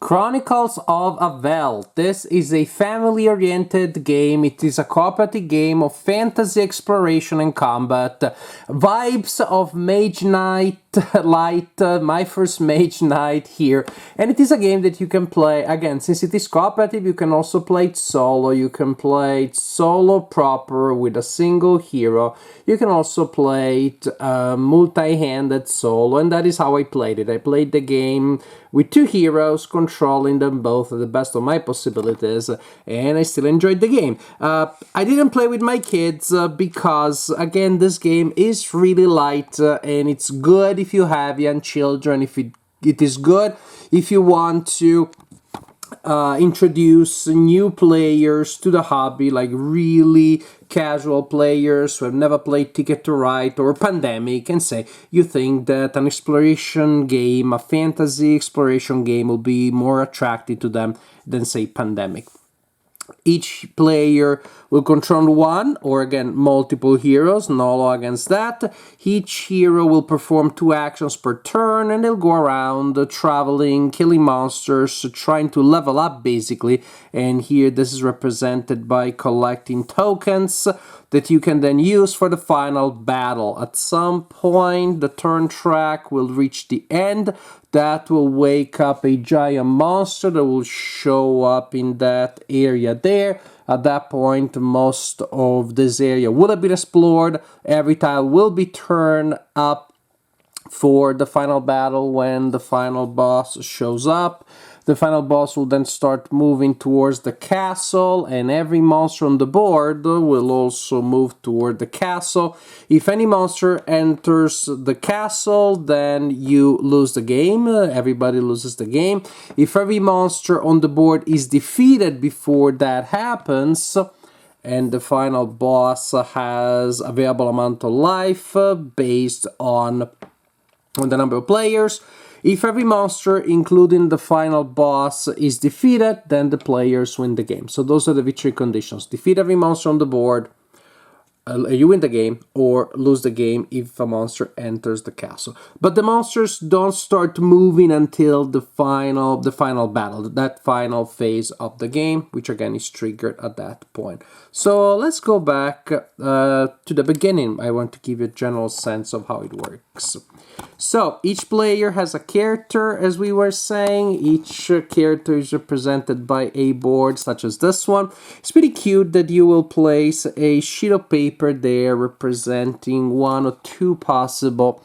Chronicles of Avel. This is a family-oriented game. It is a cooperative game of fantasy exploration and combat. Vibes of Mage Knight Light, my first Mage Knight here. And it is a game that you can play, again, since it is cooperative, you can also play it solo. You can play it solo proper with a single hero. You can also play it multi-handed solo, and that is how I played it. I played the game with two heroes, controlling them both at the best of my possibilities, and I still enjoyed the game. I didn't play with my kids because, again, this game is really light, and it's good if you have young children. It is good if you want to introduce new players to the hobby, like really casual players who have never played Ticket to Ride or Pandemic, and say you think that an exploration game, a fantasy exploration game, will be more attractive to them than, say, Pandemic. Each player will control one or, again, multiple heroes, no law against that. Each hero will perform 2 actions per turn, and they'll go around traveling, killing monsters, trying to level up basically. And here this is represented by collecting tokens that you can then use for the final battle. At some point the turn track will reach the end. That will wake up a giant monster that will show up in that area there. At that point, most of this area will have been explored. Every tile will be turned up for the final battle when the final boss shows up. The final boss will then start moving towards the castle, and every monster on the board will also move toward the castle. If any monster enters the castle, then you lose the game. Everybody loses the game. If every monster on the board is defeated before that happens, and the final boss has available amount of life based on the number of players. If every monster, including the final boss, is defeated, then the players win the game. So those are the victory conditions. Defeat every monster on the board, you win the game, or lose the game if a monster enters the castle. But the monsters don't start moving until the final battle, that final phase of the game, which again is triggered at that point. So let's go back to the beginning. I want to give you a general sense of how it works. So each player has a character, as we were saying. Each character is represented by a board such as this one. It's pretty cute that you will place a sheet of paper there representing 1 or 2 possible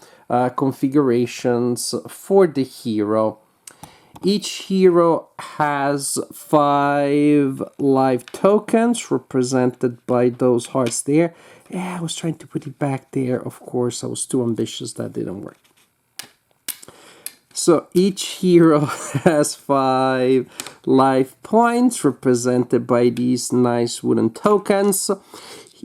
configurations for the hero. Each hero has 5 life tokens represented by those hearts there. Yeah, I was trying to put it back there. Of course, I was too ambitious. That didn't work. So each hero has 5 life points represented by these nice wooden tokens.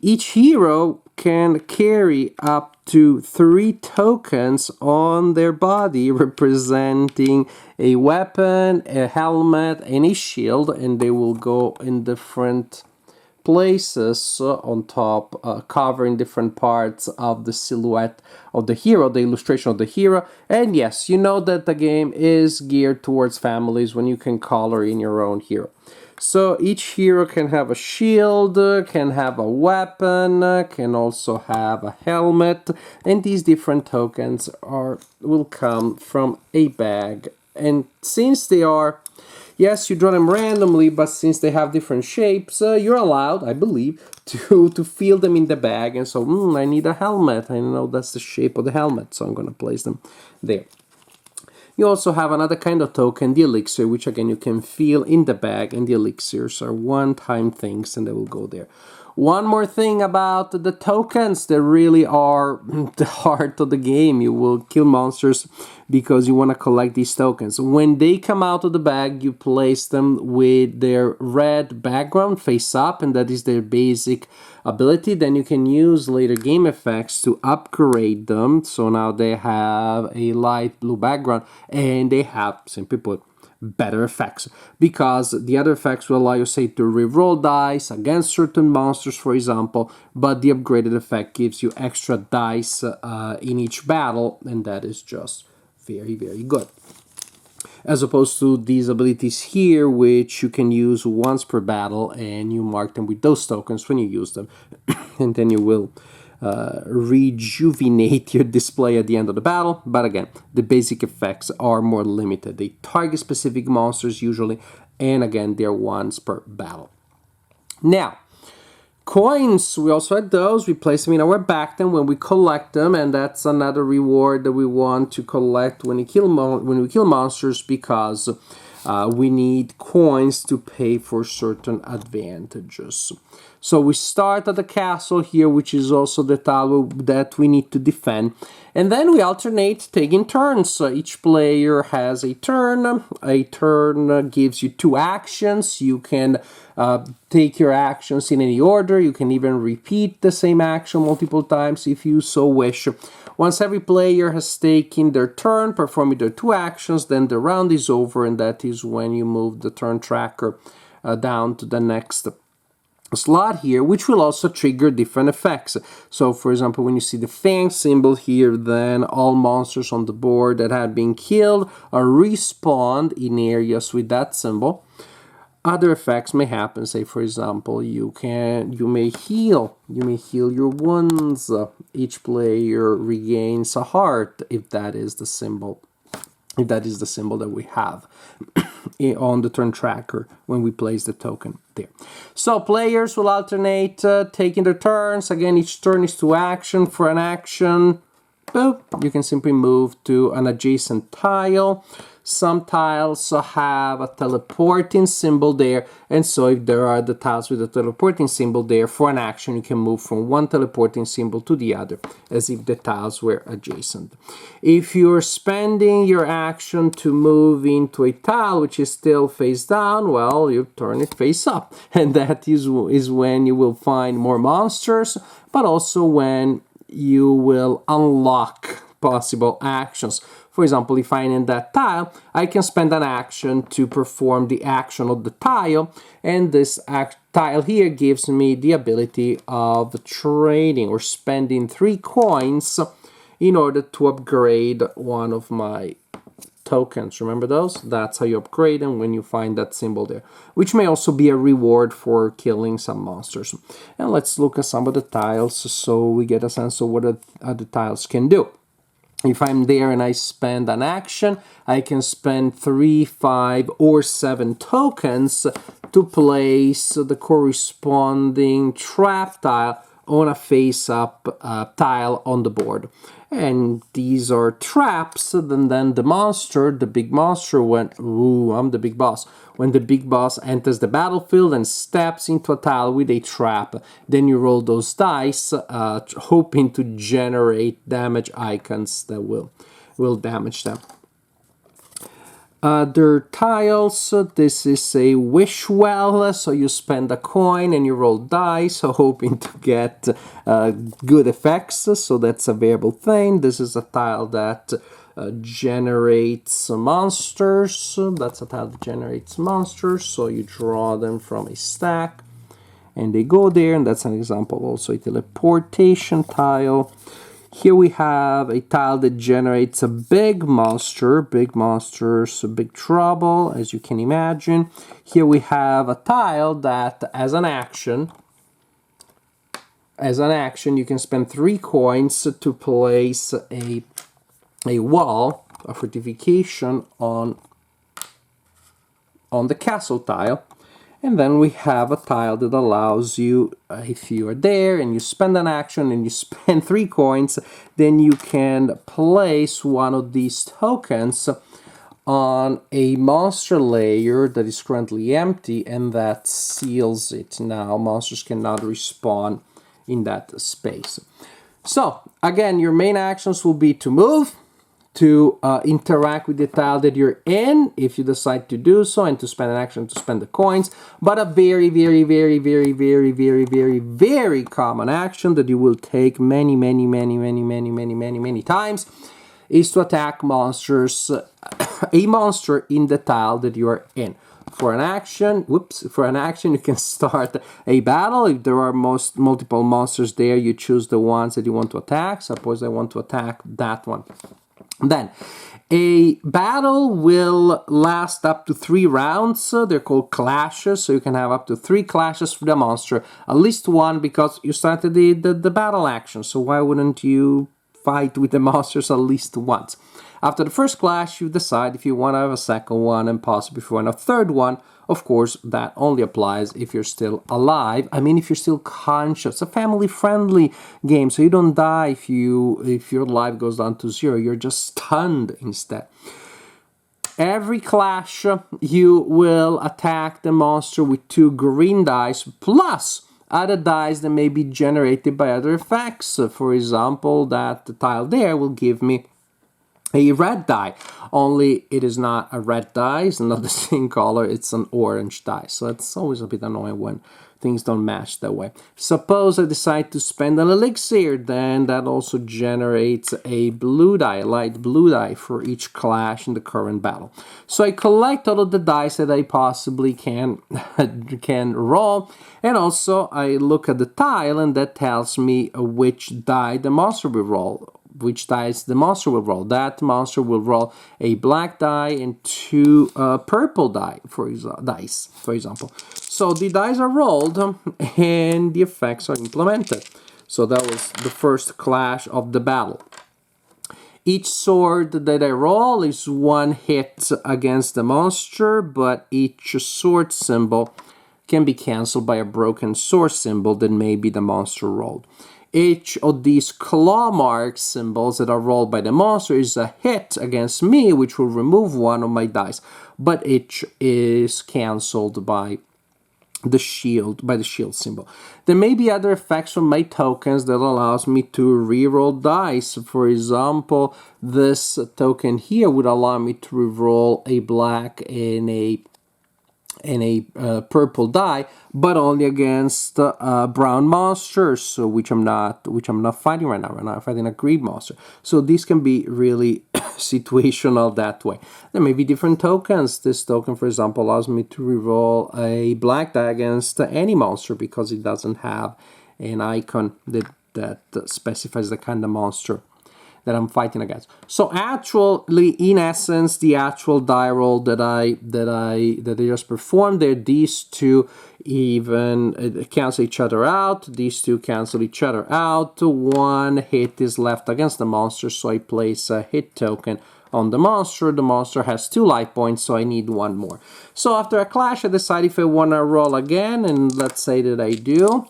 Each hero can carry up to 3 tokens on their body representing a weapon, a helmet, and a shield, and they will go in different places on top, covering different parts of the silhouette of the hero, the illustration of the hero. And yes, you know that the game is geared towards families when you can color in your own hero. So each hero can have a shield, can have a weapon, can also have a helmet, and these different tokens will come from a bag. And since they are, yes, you draw them randomly, but since they have different shapes, you're allowed, I believe, to feel them in the bag. And so, I need a helmet. I know that's the shape of the helmet, so I'm going to place them there. You also have another kind of token, the elixir, which again you can feel in the bag, and the elixirs are one-time things, and they will go there. One more thing about the tokens, they really are the heart of the game. You will kill monsters because you want to collect these tokens. When they come out of the bag, you place them with their red background face up, and that is their basic ability. Then you can use later game effects to upgrade them. So now they have a light blue background, and they have, simply put, better effects, because the other effects will allow you, say, to reroll dice against certain monsters, for example, but the upgraded effect gives you extra dice in each battle, and that is just very, very good. as opposed to these abilities here, which you can use once per battle, and you mark them with those tokens when you use them. And then you will rejuvenate your display at the end of the battle. But again, the basic effects are more limited. They target specific monsters usually, and again, they're once per battle. Now, coins, we also had those. We place them in our back then when we collect them, and that's another reward that we want to collect when we kill monsters, because we need coins to pay for certain advantages. So we start at the castle here, which is also the tower that we need to defend. And then we alternate taking turns. So each player has a turn. A turn gives you 2 actions. You can take your actions in any order. You can even repeat the same action multiple times if you so wish. Once every player has taken their turn, performing their 2 actions, then the round is over, and that is when you move the turn tracker down to the next slot here, which will also trigger different effects. So for example, when you see the fang symbol here, then all monsters on the board that have been killed are respawned in areas with that symbol. Other effects may happen. Say for example, you may heal your wounds. Each player regains a heart if that is the symbol. If that is the symbol that we have on the turn tracker when we place the token there. So players will alternate taking their turns. Again, each turn is 2 action. For an action, boop, you can simply move to an adjacent tile. Some tiles have a teleporting symbol there, and so if there are the tiles with a teleporting symbol there, for an action you can move from one teleporting symbol to the other, as if the tiles were adjacent. If you're spending your action to move into a tile which is still face down, well, you turn it face up, and that is when you will find more monsters, but also when you will unlock possible actions. For example, if I'm in that tile, I can spend an action to perform the action of the tile, and this tile here gives me the ability of trading or spending 3 coins in order to upgrade one of my tokens. Remember those? That's how you upgrade them, when you find that symbol there, which may also be a reward for killing some monsters. And let's look at some of the tiles so we get a sense of what the tiles can do. If I'm there and I spend an action, I can spend 3, 5, or 7 tokens to place the corresponding trap tile on a face-up tile on the board. And these are traps, and then the big monster, ooh, I'm the big boss. When the big boss enters the battlefield and steps into a tile with a trap, then you roll those dice, hoping to generate damage icons that will damage them. Other tiles, this is a wish well, so you spend a coin and you roll dice, hoping to get good effects, so that's a variable thing. This is a tile that generates monsters. That's a tile that generates monsters, so you draw them from a stack and they go there, and that's an example of also a teleportation tile. Here we have a tile that generates a big monster, big monsters, big trouble, as you can imagine. Here we have a tile that, as an action, you can spend 3 coins to place a wall, a fortification on the castle tile. And then we have a tile that allows you, if you are there and you spend an action and you spend 3 coins, then you can place one of these tokens on a monster layer that is currently empty, and that seals it. Now monsters cannot respawn in that space. So again, your main actions will be to move, to interact with the tile that you're in, if you decide to do so, and to spend an action to spend the coins. But a very, very, very, very, very, very, very, very common action that you will take many times is to attack monsters, a monster in the tile that you are in. For an action, you can start a battle. If there are multiple monsters there, you choose the ones that you want to attack. Suppose I want to attack that one. Then, a battle will last up to 3 rounds. They're called clashes, so you can have up to 3 clashes for the monster. At least one, because you started the battle action, so why wouldn't you fight with the monsters at least once? After the first clash, you decide if you want to have a second one, and possibly if you want a third one. Of course, that only applies if you're still alive. I mean, if you're still conscious. It's a family-friendly game, so you don't die if your life goes down to 0. You're just stunned instead. Every clash, you will attack the monster with 2 green dice, plus other dice that may be generated by other effects. For example, that tile there will give me a red die, only it is not a red die, it's not the same color, it's an orange die. So it's always a bit annoying when things don't match that way. Suppose I decide to spend an elixir, then that also generates a blue die, a light blue die for each clash in the current battle. So I collect all of the dice that I possibly can roll, and also I look at the tile, and that tells me which die the monster will roll. Which dice the monster will roll. That monster will roll a black die and 2 purple dice, for example. So the dice are rolled and the effects are implemented. So that was the first clash of the battle. Each sword that I roll is 1 hit against the monster, but each sword symbol can be cancelled by a broken sword symbol that maybe the monster rolled. Each of these claw mark symbols that are rolled by the monster is a hit against me, which will remove 1 of my dice, but each is cancelled by the shield symbol. There may be other effects from my tokens that allows me to reroll dice. For example, this token here would allow me to reroll a black and a purple die, but only against brown monsters, so which I'm not fighting right now. Right now, I'm fighting a green monster. So these can be really situational that way. There may be different tokens. This token, for example, allows me to reroll a black die against any monster because it doesn't have an icon that specifies the kind of monster that I'm fighting against. So actually, in essence, the actual die roll that I just performed there, these two even cancel each other out. These two cancel each other out. 1 hit is left against the monster, so I place a hit token on the monster. The monster has 2 life points, so I need 1 more. So after a clash, I decide if I want to roll again, and let's say that I do.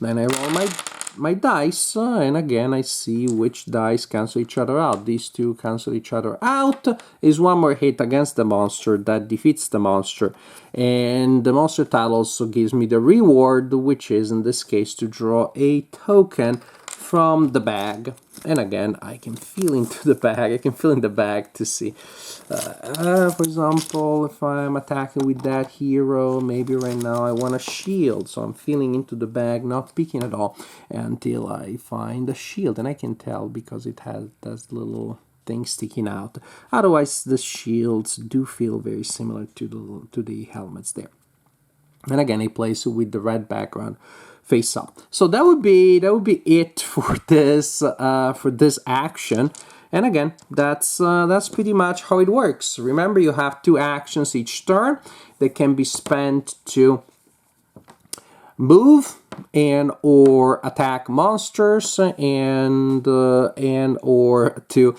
Then I roll my dice, and again I see which dice cancel each other out. These 2 cancel each other out. Is 1 more hit against the monster that defeats the monster, and the monster tile also gives me the reward, which is in this case to draw a token from the bag. And again, I can feel into the bag. I can feel in the bag to see. For example, if I'm attacking with that hero, maybe right now I want a shield. So I'm feeling into the bag, not peeking at all, until I find a shield. And I can tell because it has this little thing sticking out. Otherwise, the shields do feel very similar to the helmets there. And again, I place it with the red background face up. So that would be it for this action. And again, that's pretty much how it works. Remember, you have 2 actions each turn that can be spent to move and or attack monsters and or to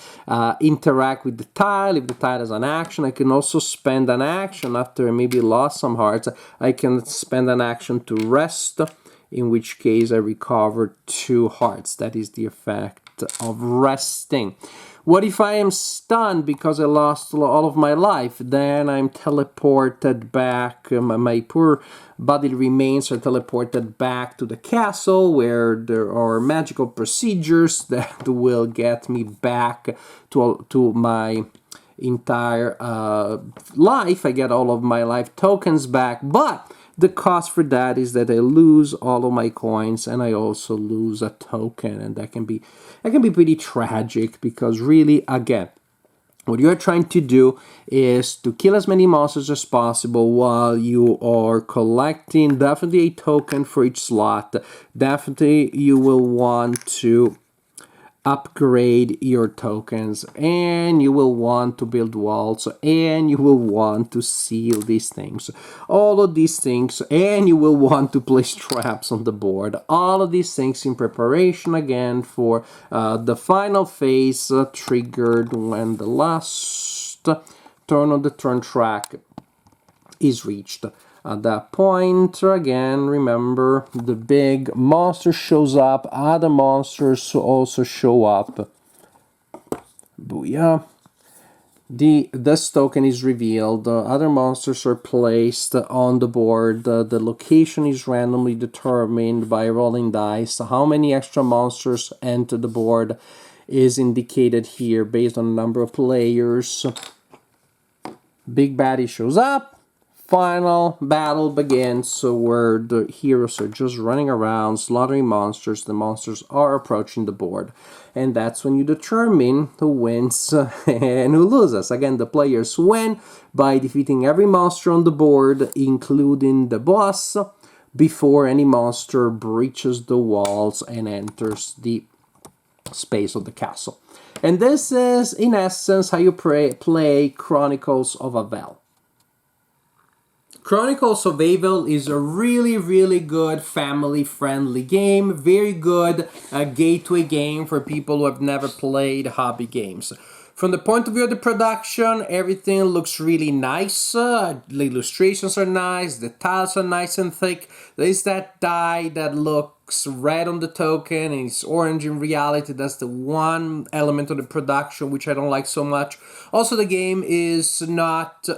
interact with the tile. If the tile has an action, I can also spend an action after I maybe lost some hearts. I can spend an action to rest, in which case I recover 2 hearts. That is the effect of resting. What if I am stunned because I lost all of my life? Then I'm teleported back. My poor bodily remains are teleported back to the castle, where there are magical procedures that will get me back to my entire life. I get all of my life tokens back, but the cost for that is that I lose all of my coins, and I also lose a token, and that can be pretty tragic, because really, again, what you're trying to do is to kill as many monsters as possible while you are collecting definitely a token for each slot. Definitely you will want to upgrade your tokens, and you will want to build walls, and you will want to seal these things, all of these things, and you will want to place traps on the board, all of these things in preparation again for the final phase, triggered when the last turn on the turn track is reached. At that point, again, remember, the big monster shows up, other monsters also show up. Booyah. This token is revealed, other monsters are placed on the board, the location is randomly determined by rolling dice, how many extra monsters enter the board is indicated here based on the number of players. Big baddie shows up. Final battle begins, where the heroes are just running around, slaughtering monsters. The monsters are approaching the board. And that's when you determine who wins and who loses. Again, the players win by defeating every monster on the board, including the boss, before any monster breaches the walls and enters the space of the castle. And this is, in essence, how you play Chronicles of Avel. Chronicles of Avel is a really good family-friendly game. Very good gateway game for people who have never played hobby games. From the point of view of the production, everything looks really nice. The illustrations are nice, the tiles are nice and thick. There is that die that looks red on the token and it's orange in reality. That's the one element of the production which I don't like so much. Also, the game is not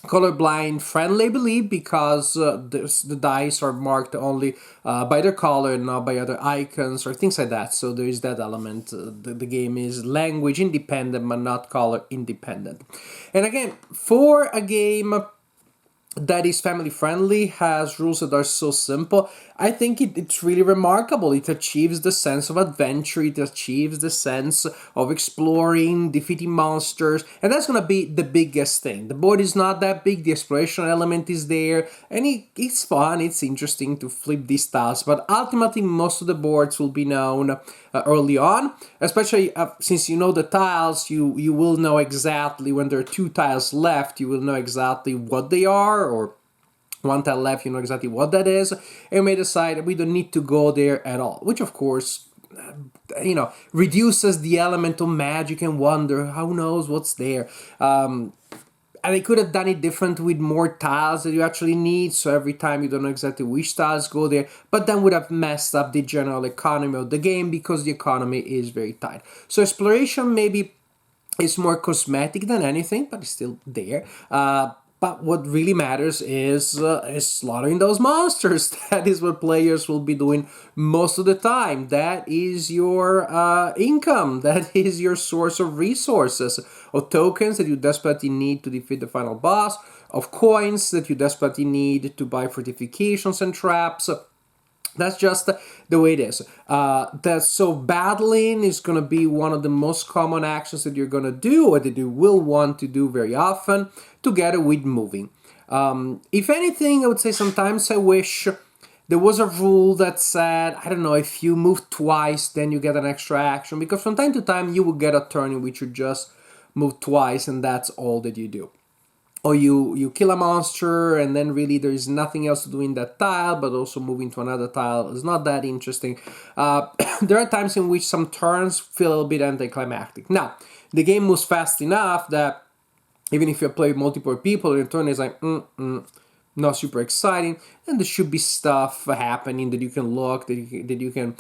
colorblind friendly, I believe, because the dice are marked only by their color and not by other icons or things like that. So there is that element. The game is language independent but not color independent. And again, for a game that is family friendly, has rules that are so simple, I think it's really remarkable. It achieves the sense of adventure, it achieves the sense of exploring, defeating monsters, and that's gonna be the biggest thing. The board is not that big, the exploration element is there, and it's fun, it's interesting to flip these tiles, but ultimately most of the boards will be known early on, especially since you know the tiles, you will know exactly when there are two tiles left, you will know exactly what they are, or one tile left, you know exactly what that is, and you may decide we don't need to go there at all, which of course, reduces the element of magic and wonder, who knows what's there. And they could have done it different with more tiles that you actually need, so every time you don't know exactly which tiles go there, but then would have messed up the general economy of the game because the economy is very tight. So exploration maybe is more cosmetic than anything, but it's still there. But what really matters is slaughtering those monsters. That is what players will be doing most of the time. That is your income. That is your source of resources, of tokens that you desperately need to defeat the final boss, of coins that you desperately need to buy fortifications and traps. That's just the way it is. So battling is going to be one of the most common actions that you're going to do, or that you will want to do very often, together with moving. If anything, I would say sometimes I wish there was a rule that said, I don't know, if you move twice, then you get an extra action, because from time to time you will get a turn in which you just move twice and that's all that you do. Or you kill a monster and then really there is nothing else to do in that tile, but also moving to another tile is not that interesting. There are times in which some turns feel a little bit anticlimactic. Now, the game moves fast enough that even if you play multiple people, your turn is like, not super exciting, and there should be stuff happening that you can look, that you can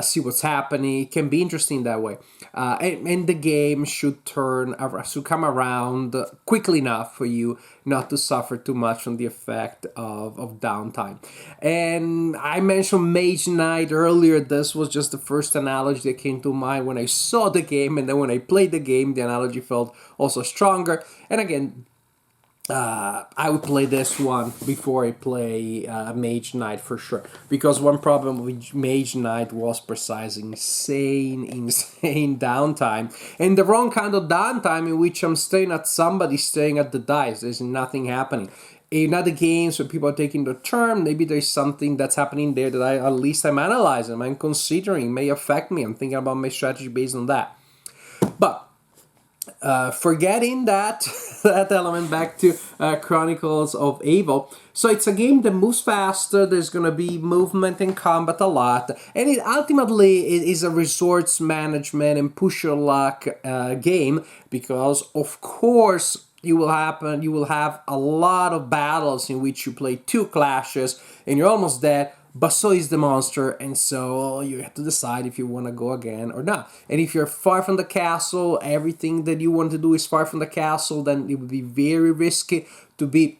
see what's happening. It can be interesting that way, and the game should come around quickly enough for you not to suffer too much from the effect of downtime. And I mentioned Mage Knight earlier. This was just the first analogy that came to mind when I saw the game, and then when I played the game, the analogy felt also stronger. And again, I would play this one before I play Mage Knight for sure. Because one problem with Mage Knight was precisely insane downtime. And the wrong kind of downtime in which I'm staring at somebody staring at the dice. There's nothing happening. in other games when people are taking the turn, maybe there's something that's happening there that at least I'm analyzing, I'm considering, may affect me. I'm thinking about my strategy based on that. But forgetting that that element, back to Chronicles of Avel. So it's a game that moves faster. There's gonna be movement and combat a lot, and it ultimately is a resource management and push your luck game, because of course you will have a lot of battles in which you play two clashes and you're almost dead, but so is the monster, and so you have to decide if you want to go again or not. And if you're far from the castle, everything that you want to do is far from the castle, then it would be very risky to be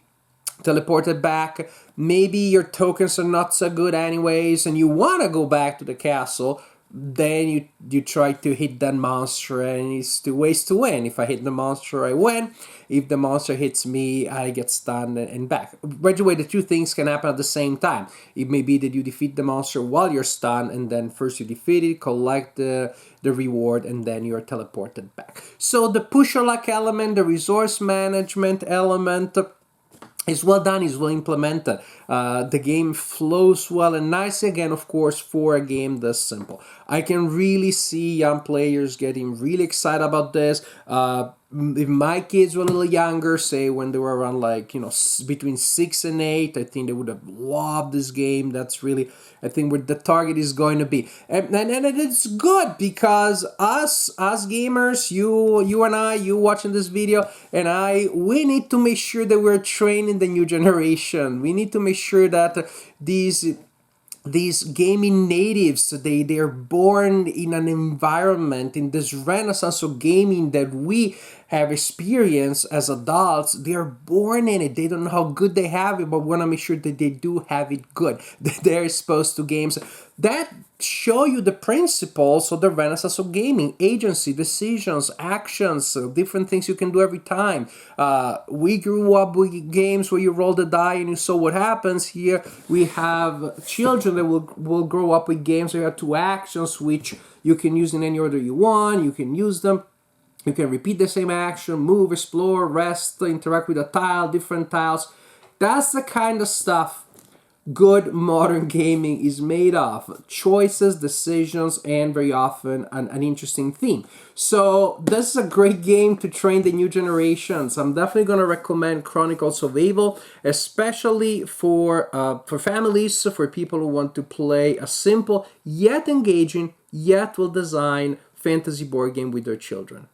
teleported back. Maybe your tokens are not so good anyways, and you want to go back to the castle, then you try to hit that monster, and it's two ways to win. If I hit the monster, I win. If the monster hits me, I get stunned and back. By the way, the two things can happen at the same time. It may be that you defeat the monster while you're stunned, and then first you defeat it, collect the reward, and then you're teleported back. So the push your luck element, the resource management element, is well done, is well implemented. The game flows well and nicely, again, of course, for a game this simple. I can really see young players getting really excited about this. If my kids were a little younger, say when they were around between 6 and 8, I think they would have loved this game. That's really, I think, where the target is going to be. And it's good because us gamers, you and I, you watching this video, and we need to make sure that we're training the new generation. We need to make sure that these gaming natives, they're born in an environment, in this renaissance of gaming that we have experienced as adults. They're born in it. They don't know how good they have it, but we want to make sure that they do have it good, that they're exposed to games that show you the principles of the renaissance of gaming: agency, decisions, actions, different things you can do every time. We grew up with games where you roll the die and you saw what happens. Here we have children that will grow up with games where you have two actions which you can use in any order you want. You can use them. You can repeat the same action: move, explore, rest, interact with a tile, different tiles. That's the kind of stuff good modern gaming is made of: choices, decisions, and very often an interesting theme. So this is a great game to train the new generations. I'm definitely going to recommend Chronicles of Avel, especially for families, for people who want to play a simple yet engaging yet well designed fantasy board game with their children.